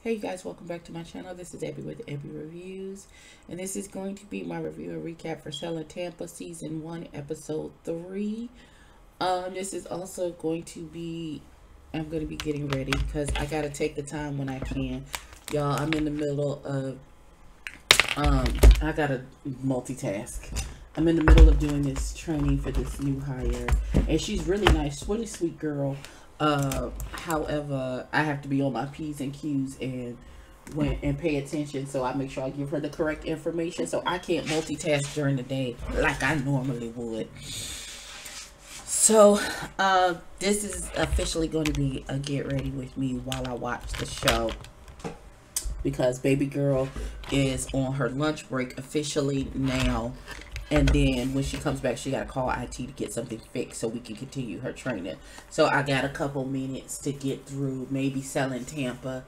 Hey you guys, welcome back to my channel. This is Abby with Abby Reviews, and this is going to be my review and recap for Selling Tampa Season 1, Episode 3. This is also going to be, I'm going to be getting ready because I got to take the time when I can. Y'all, I'm in the middle of, I got to multitask. I'm in the middle of doing this training for this new hire, and she's really nice, really sweet girl. However, I have to be on my P's and Q's and pay attention, so I make sure I give her the correct information, so I can't multitask during the day like I normally would. So this is officially going to be a get ready with me while I watch the show, because baby girl is on her lunch break officially now. And then when she comes back, she got to call IT to get something fixed so we can continue her training. So I got a couple minutes to get through maybe Selling Tampa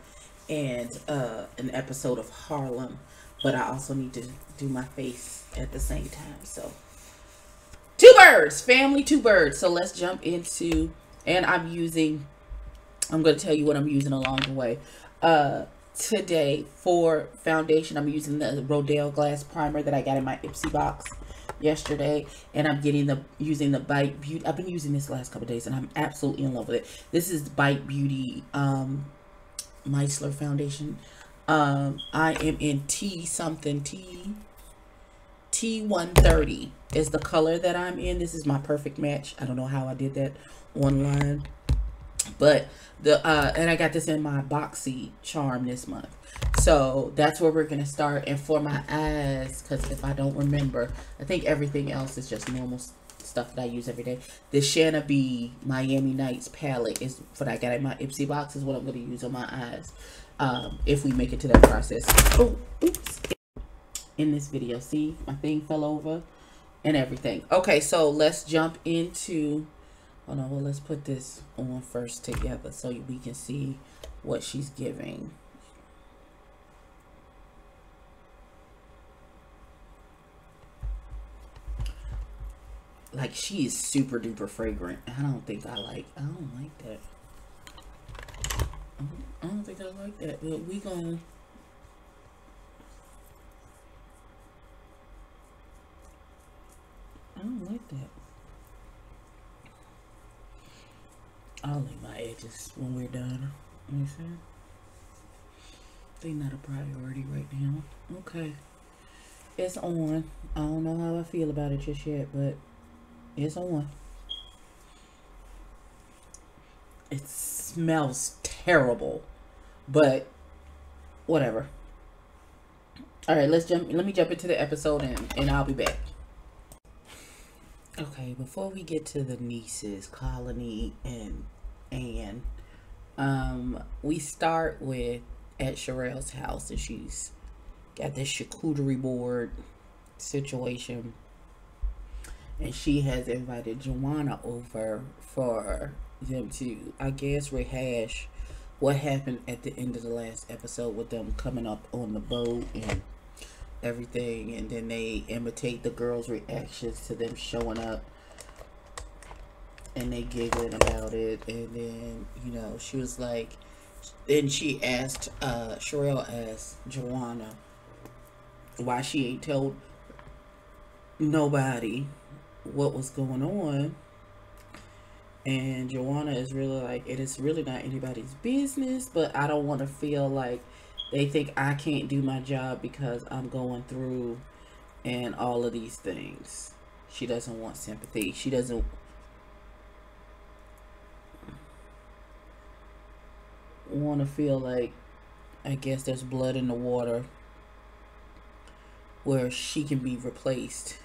and an episode of Harlem. But I also need to do my face at the same time. So two birds, family, two birds. So let's jump into, and I'm going to tell you what I'm using along the way. Today for foundation, I'm using the Rodale Glass Primer that I got in my Ipsy box yesterday, and I'm using the Bite Beauty. I've been using this the last couple of days, and I'm absolutely in love with it. This is Bite Beauty Micellar foundation. I am in T130 is the color that I'm in. This is my perfect match. I don't know how I did that online, but and I got this in my Boxy Charm this month. So that's where we're gonna start. And for my eyes, because if I don't remember, I think everything else is just normal stuff that I use every day. The Shanna B Miami Nights palette is what I got in my Ipsy box, is what I'm gonna use on my eyes if we make it to that process. Oh, oops. In this video, see, my thing fell over and everything. Okay, so let's jump into, hold on, well, let's put this on first together so we can see what she's giving. Like, she is super duper fragrant. I don't think I like that. I don't think I like that, but we gonna, I don't like that. I'll leave my edges when we're done. Let me see. They're not a priority right now. Okay. It's on. I don't know how I feel about it just yet, but it's on. It smells terrible, but whatever. All right, let me jump into the episode, and I'll be back. Okay, before we get to the nieces, Colony and Anne, we start with at Sherelle's house, and she's got this charcuterie board situation, and she has invited Joanna over for them to, I guess, rehash what happened at the end of the last episode with them coming up on the boat and everything, and then they imitate the girls' reactions to them showing up, and they giggling about it. And then, you know, she was like, then she asked, Sherelle asked Joanna why she ain't told nobody what was going on, and Joanna is really like, it is really not anybody's business, but I don't want to feel like they think I can't do my job because I'm going through and all of these things. She doesn't want sympathy. She doesn't want to feel like, I guess, there's blood in the water where she can be replaced.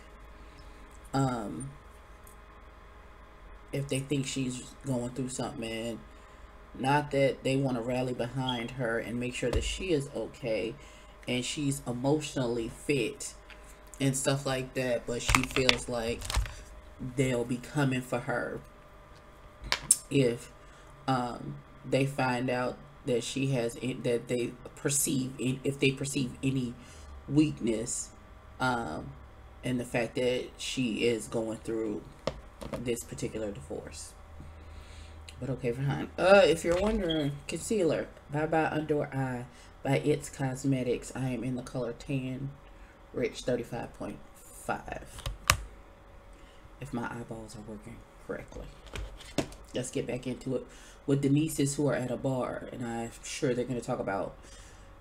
If they think she's going through something, and not that they want to rally behind her and make sure that she is okay and she's emotionally fit and stuff like that, but she feels like they'll be coming for her if they find out that she has, that they perceive, if they perceive any weakness in the fact that she is going through this particular divorce. But okay, fine. If you're wondering, concealer, Bye Bye Under Eye by It's Cosmetics. I am in the color Tan Rich 35.5. If my eyeballs are working correctly. Let's get back into it with the nieces who are at a bar, and I'm sure they're going to talk about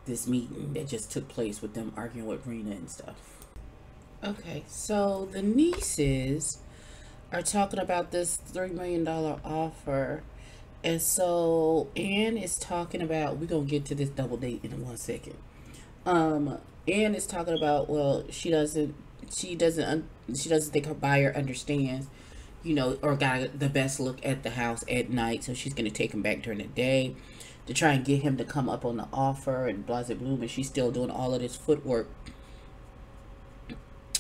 this meeting that just took place with them arguing with Rena and stuff. Okay, so the nieces are talking about this $3 million offer. And so Anne is talking about, we're gonna get to this double date in 1 second. Anne is talking about, well, she doesn't think her buyer understands, you know, or got the best look at the house at night, so she's gonna take him back during the day to try and get him to come up on the offer and blah blah blah. And she's still doing all of this footwork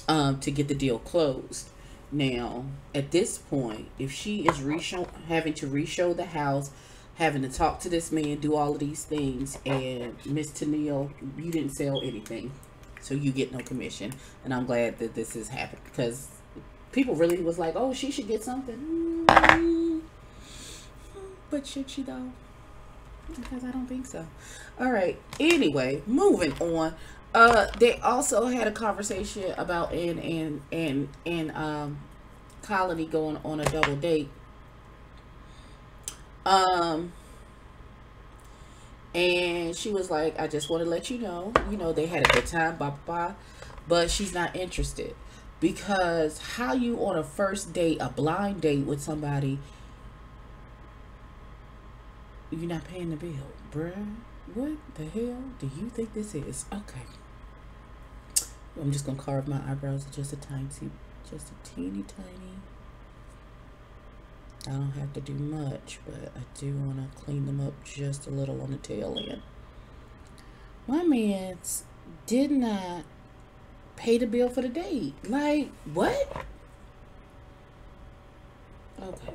to get the deal closed. Now, at this point, if she is having to re-show the house, having to talk to this man, do all of these things, and Miss Tennille, you didn't sell anything, so you get no commission. And I'm glad that this has happened, because people really was like, oh, she should get something. But should she though? Because I don't think so. All right. Anyway, moving on. They also had a conversation about Anne and Colony going on a double date. And she was like, I just want to let you know, they had a good time, blah, blah, blah, but she's not interested. Because how you on a first date, a blind date with somebody, you're not paying the bill, bruh? What the hell do you think this is? Okay. I'm just going to carve my eyebrows just a teeny tiny. I don't have to do much, but I do want to clean them up just a little on the tail end. My man did not pay the bill for the date. Like, what? Okay.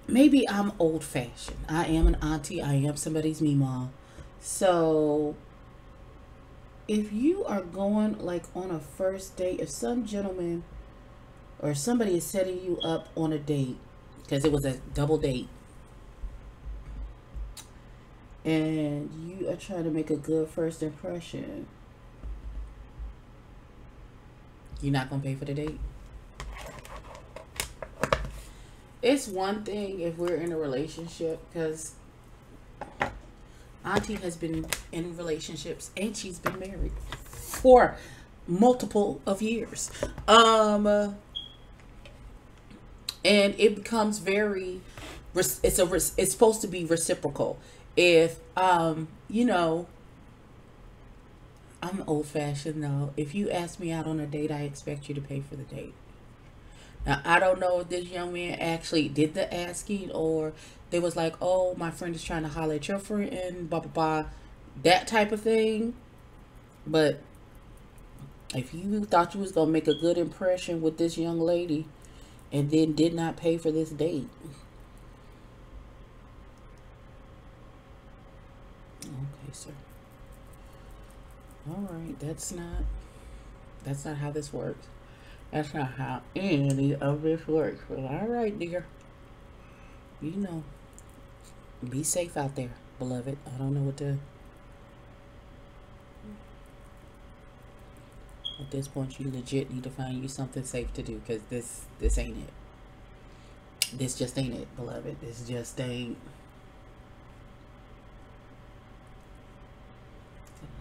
Maybe I'm old-fashioned. I am an auntie. I am somebody's meemaw. So, if you are going like on a first date, if some gentleman or somebody is setting you up on a date, because it was a double date, and you are trying to make a good first impression, you're not going to pay for the date? It's one thing if we're in a relationship, because Auntie has been in relationships and she's been married for multiple of years. And it becomes very, it's supposed to be reciprocal. If, I'm old fashioned though. If you ask me out on a date, I expect you to pay for the date. Now, I don't know if this young man actually did the asking, or they was like, oh, my friend is trying to holler at your friend and blah, blah, blah, that type of thing. But if you thought you was going to make a good impression with this young lady and then did not pay for this date. Okay, sir. All right, that's not how this works. That's not how any of this works. But all right, dear. Be safe out there, beloved. I don't know what to... At this point, you legit need to find you something safe to do, because this ain't it. This just ain't it, beloved. This just ain't...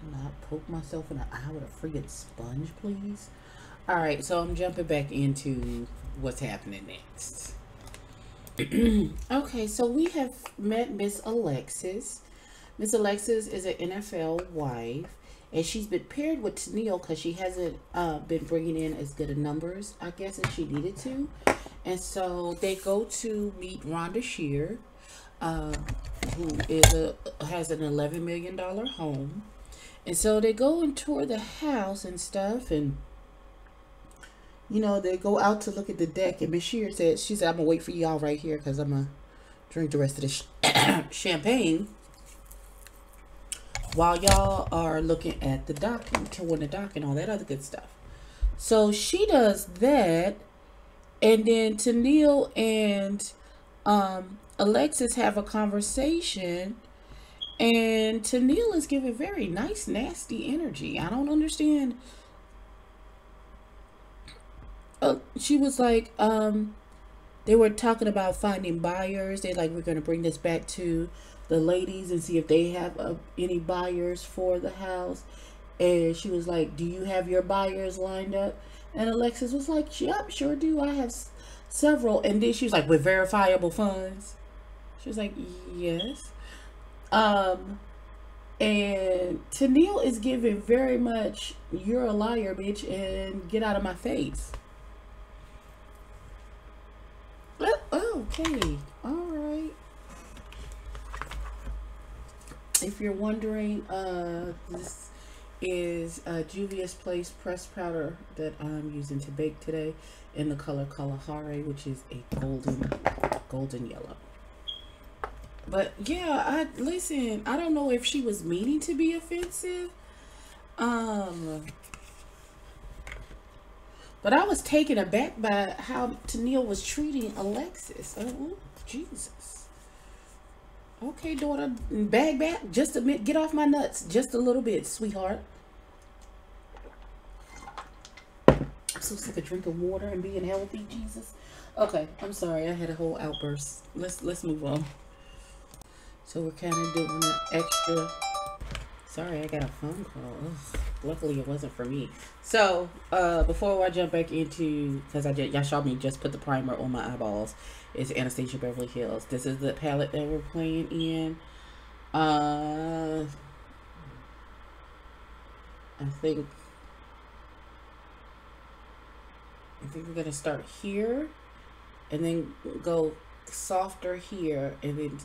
Can I not poke myself in the eye with a friggin' sponge, please? Alright, so I'm jumping back into what's happening next. Okay, so we have met Miss Alexis. Miss Alexis is an NFL wife, and she's been paired with Tennille because she hasn't been bringing in as good of numbers, I guess, as she needed to. And so they go to meet Rhonda Shear, who has an $11 million home. And so they go and tour the house and stuff, and they go out to look at the deck, and Miss Shear said, I'm going to wait for y'all right here because I'm going to drink the rest of the champagne while y'all are looking at the dock and touring the dock and all that other good stuff. So she does that, and then Tennille and Alexis have a conversation, and Tennille is giving very nice, nasty energy. I don't understand. She was like, they were talking about finding buyers. They like, we're going to bring this back to the ladies and see if they have any buyers for the house. And she was like, do you have your buyers lined up? And Alexis was like, yep, sure do. I have several. And then she was like, with verifiable funds? She was like, yes. And Tennille is giving very much, you're a liar, bitch, and get out of my face. Okay, all right. If you're wondering, this is Juvia's Place pressed powder that I'm using to bake today in the color Kalahari, which is a golden yellow. But yeah, listen, I don't know if she was meaning to be offensive. But I was taken aback by how Tennille was treating Alexis. Oh, Jesus. Okay, daughter, bag back. Just a bit. Get off my nuts. Just a little bit, sweetheart. I'm so sick of drinking water and being healthy, Jesus. Okay, I'm sorry. I had a whole outburst. Let's move on. So we're kind of doing an extra. Sorry, I got a phone call. Ugh. Luckily, it wasn't for me. So, before I jump back into, because y'all saw me just put the primer on my eyeballs, it's Anastasia Beverly Hills. This is the palette that we're playing in. I think we're gonna start here, and then go softer here, and then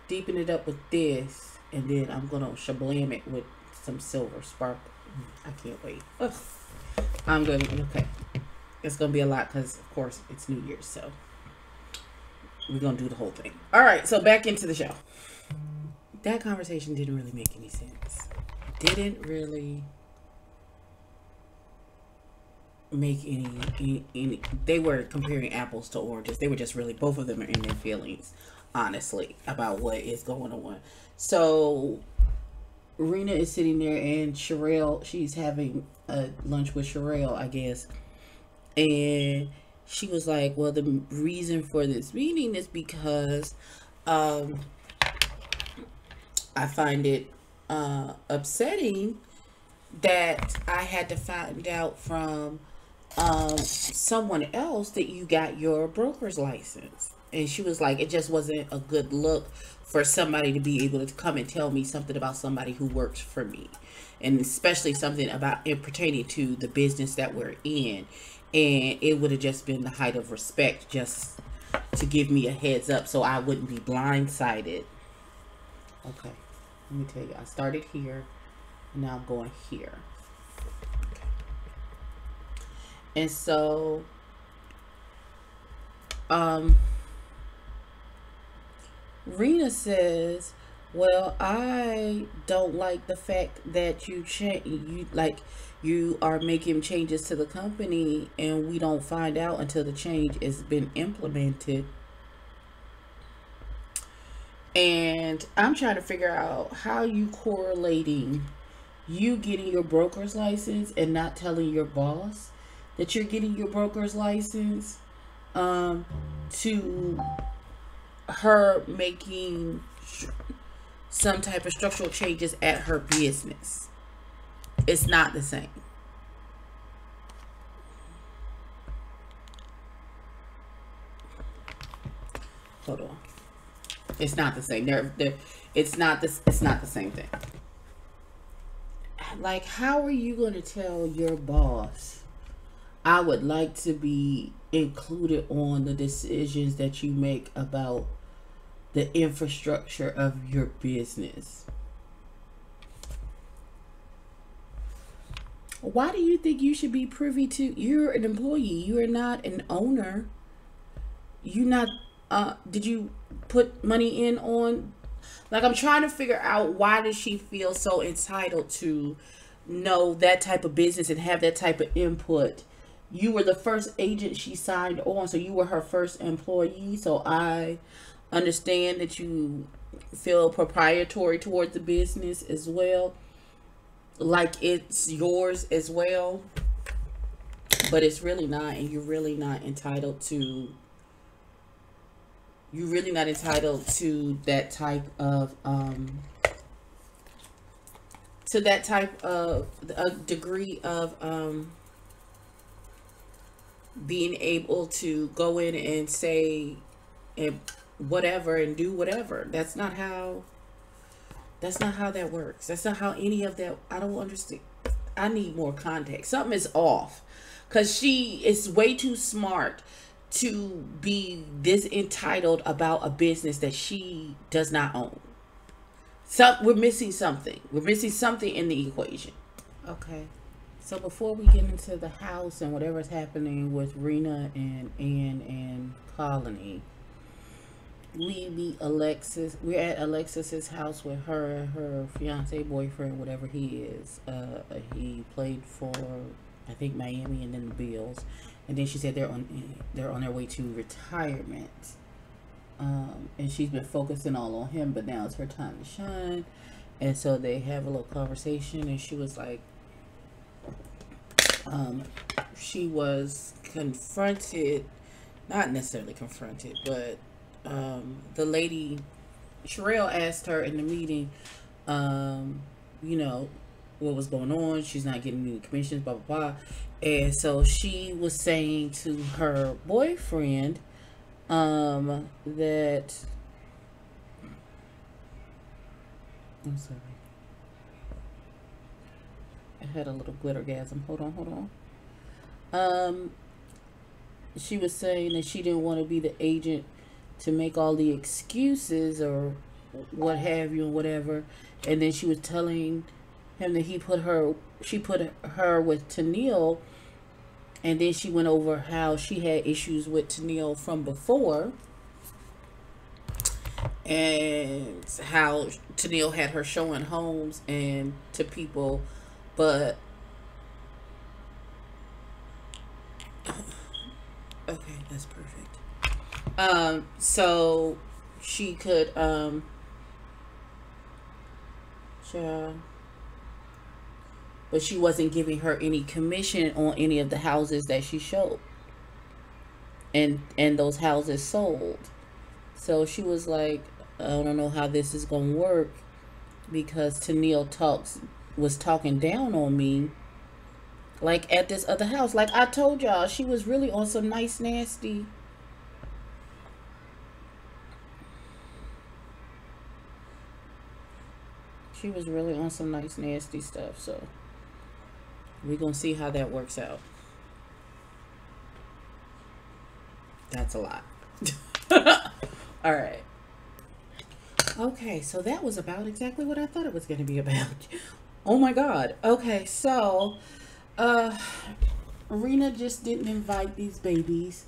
deepen it up with this, and then I'm gonna shablam it with some silver sparkle. I can't wait. Ugh. I'm gonna, okay. It's gonna be a lot because, of course, it's New Year's, so we're gonna do the whole thing. All right, so back into the show. That conversation didn't really make any sense. Didn't really make any. They were comparing apples to oranges. They were just really, both of them are in their feelings, honestly, about what is going on. So Rena is sitting there, and Sherelle, she's having a lunch with Sherelle, I guess. And she was like, well, the reason for this meeting is because I find it upsetting that I had to find out from someone else that you got your broker's license. And she was like, it just wasn't a good look for somebody to be able to come and tell me something about somebody who works for me, and especially something about it pertaining to the business that we're in. And it would have just been the height of respect just to give me a heads up so I wouldn't be blindsided. Okay, let me tell you, I started here, now I'm going here. Okay. And so Rena says, well, I don't like the fact that you are making changes to the company and we don't find out until the change has been implemented. And I'm trying to figure out how you correlating you getting your broker's license and not telling your boss that you're getting your broker's license to her making some type of structural changes at her business. It's not the same. Hold on. It's not the same. It's not the same thing. Like, how are you going to tell your boss, I would like to be included on the decisions that you make about the infrastructure of your business? Why do you think you should be privy to? You're an employee. You are not an owner. You not. Did you put money in on? Like, I'm trying to figure out, why does she feel so entitled to know that type of business and have that type of input. You were the first agent she signed on, so you were her first employee. So I understand that you feel proprietary towards the business as well, like it's yours as well, but it's really not, and you're really not entitled to. You're really not entitled to that type of a degree of being able to go in and say and whatever and do whatever. That's not how that works. That's not how any of that. I don't understand. I need more context. Something is off, because she is way too smart to be this entitled about a business that she does not own. We're missing something. We're missing something in the equation. Okay. So before we get into the house and whatever's happening with Rena and Ann and Colony, we meet Alexis. We're at Alexis's house with her fiance, boyfriend, whatever he is. He played for, I think, Miami and then the Bills, and then she said they're on their way to retirement. And she's been focusing all on him, but now it's her time to shine. And so they have a little conversation, and she was like, she was confronted, not necessarily confronted, but the lady, Sherelle, asked her in the meeting, you know, what was going on. She's not getting any commissions, blah, blah, blah. And so she was saying to her boyfriend, that, I'm sorry, I had a little glittergasm. Hold on. She was saying that she didn't want to be the agent to make all the excuses or what have you and whatever. And then she was telling him that she put her with Tennille, and then she went over how she had issues with Tennille from before, and how Tennille had her showing homes and to people, but okay, that's perfect. So she could but she wasn't giving her any commission on any of the houses that she showed, and those houses sold. So she was like, I don't know how this is gonna work, because Tennille was talking down on me, like at this other house. Like I told y'all, she was really on some nice nasty. She was really on some nice nasty stuff. So we're gonna see how that works out. That's a lot. All right. Okay, so that was about exactly what I thought it was going to be about. Oh my God. Okay, so Rena just didn't invite these babies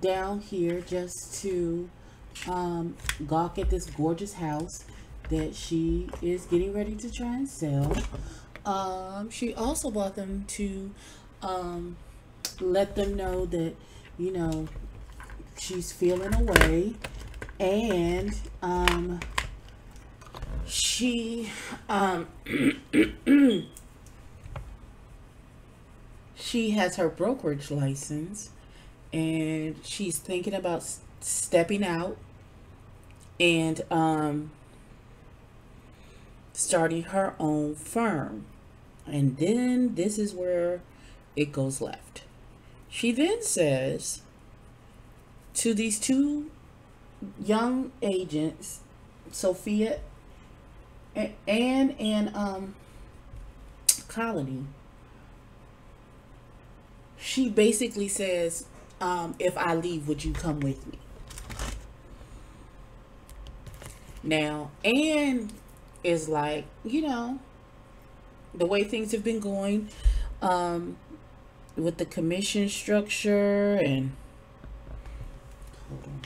down here just to gawk at this gorgeous house that she is getting ready to try and sell. She also brought them to let them know that, you know, she's feeling away, and she she has her brokerage license, and she's thinking about stepping out and starting her own firm. And then this is where it goes left. She then says to these two young agents, Sophia and Colony, she basically says, if I leave, would you come with me? Now, Anne is like, you know, the way things have been going with the commission structure, and hold on,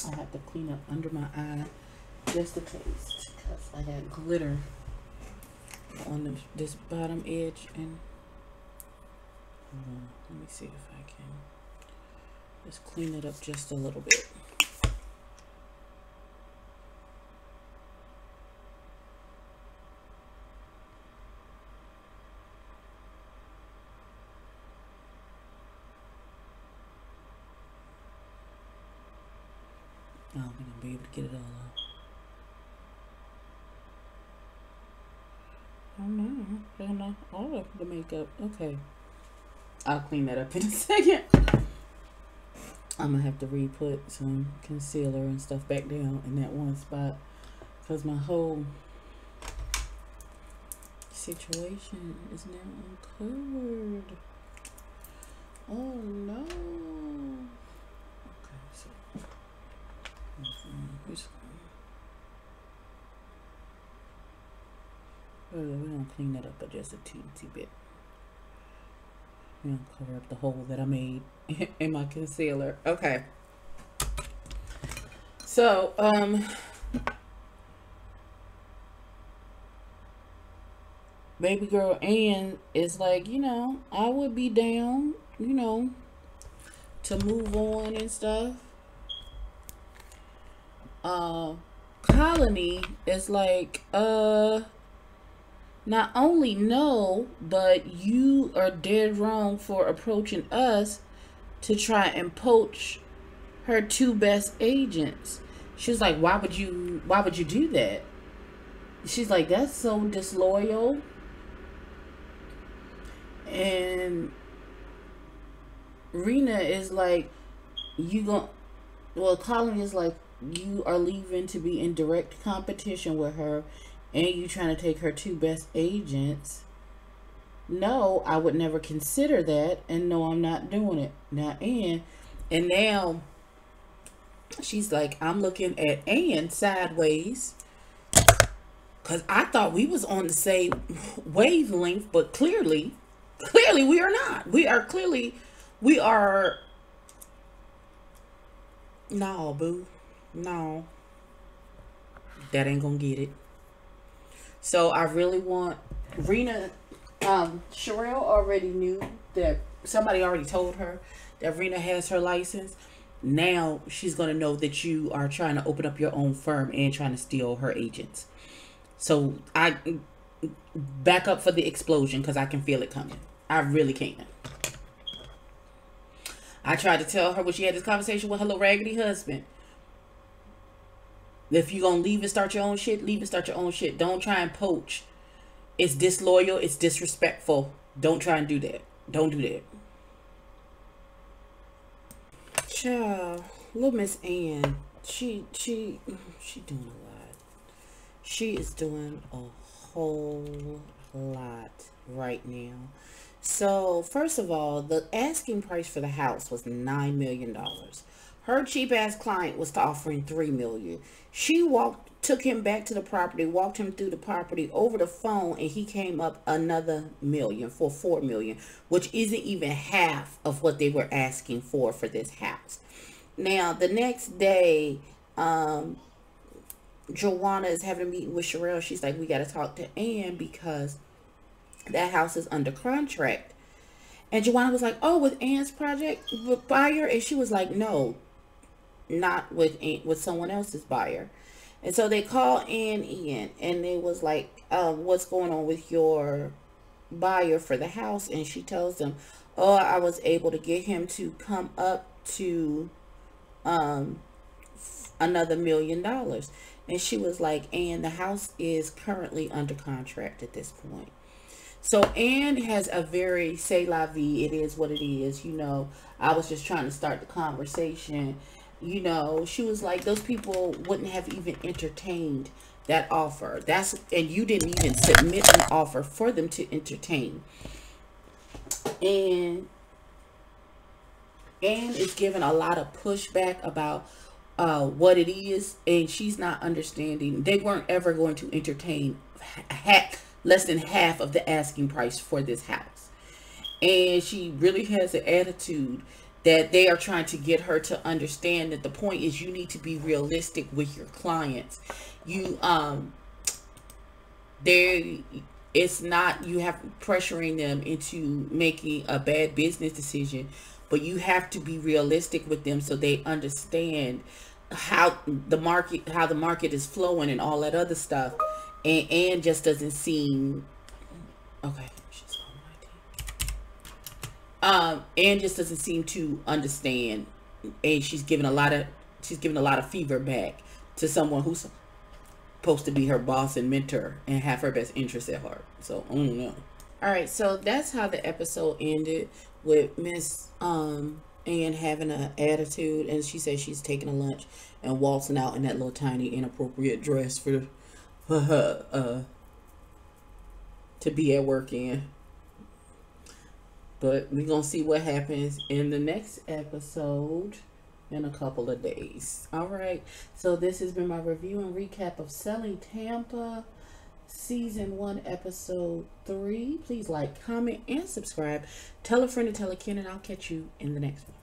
I have to clean up under my eye just in case, because I got glitter on this bottom edge, and let me see if I can just clean it up just a little bit. I don't think I'll be able to get it all out. Oh no, I don't know all of the makeup. Okay, I'll clean that up in a second. I'm gonna have to re-put some concealer and stuff back down in that one spot because my whole situation is now uncovered. Oh no. Okay, so we're gonna clean that up, but just a teensy bit. You know, cover up the hole that I made in my concealer. Okay. So, baby girl Ann is like, you know, I would be down, you know, to move on and stuff. Colony is like, not only no, but you are dead wrong for approaching us to try and poach her two best agents. She's like, why would you do that? She's like, that's so disloyal. And Rena is like, Colin is like, you are leaving to be in direct competition with her, and you trying to take her two best agents. No, I would never consider that, and no, I'm not doing it. Now, and now she's like, I'm looking at Ann sideways, because I thought we was on the same wavelength, but clearly we are not. We are, no, boo. No. That ain't gonna get it. So I really want Rena, Sherelle already knew that, somebody already told her that Rena has her license. Now she's going to know that you are trying to open up your own firm and trying to steal her agents. So I back up for the explosion because I can feel it coming. I really can. I tried to tell her when she had this conversation with her little raggedy husband. If you're going to leave and start your own shit, leave and start your own shit. Don't try and poach. It's disloyal. It's disrespectful. Don't try and do that. Don't do that. Child, little Miss Ann, she doing a lot. She is doing a whole lot right now. So, first of all, the asking price for the house was $9 million. Her cheap ass client was offering $3 million. She took him back to the property, walked him through the property over the phone, and he came up another $1 million for $4 million, which isn't even half of what they were asking for this house. Now, the next day, Joanna is having a meeting with Sherelle. She's like, we got to talk to Ann because that house is under contract. And Joanna was like, oh, with Ann's project buyer? And she was like, no, not with someone else's buyer. And so they call Ann in, and they was like, what's going on with your buyer for the house? And she tells them, oh, I was able to get him to come up to another $1 million. And she was like, Ann, the house is currently under contract at this point. So Ann has a very say la vie, it is what it is. You know, I was just trying to start the conversation. You know, she was like, those people wouldn't have even entertained that offer. And you didn't even submit an offer for them to entertain. And Ann is giving a lot of pushback about what it is, and she's not understanding. They weren't ever going to entertain less than half of the asking price for this house. And she really has an attitude that they are trying to get her to understand that the point is you need to be realistic with your clients. it's not you have pressuring them into making a bad business decision, but you have to be realistic with them so they understand how the market is flowing and all that other stuff. And just doesn't seem okay. She's on my team. And just doesn't seem to understand, and she's giving a lot of fever back to someone who's supposed to be her boss and mentor and have her best interests at heart. So I don't know. All right, so that's how the episode ended, with Miss Ann having an attitude, and she says she's taking a lunch and waltzing out in that little tiny inappropriate dress for her to be at work in. But we're gonna see what happens in the next episode in a couple of days. All right, so this has been my review and recap of Selling Tampa season 1 episode 3. Please like, comment, and subscribe. Tell a friend to tell a kin, and I'll catch you in the next one.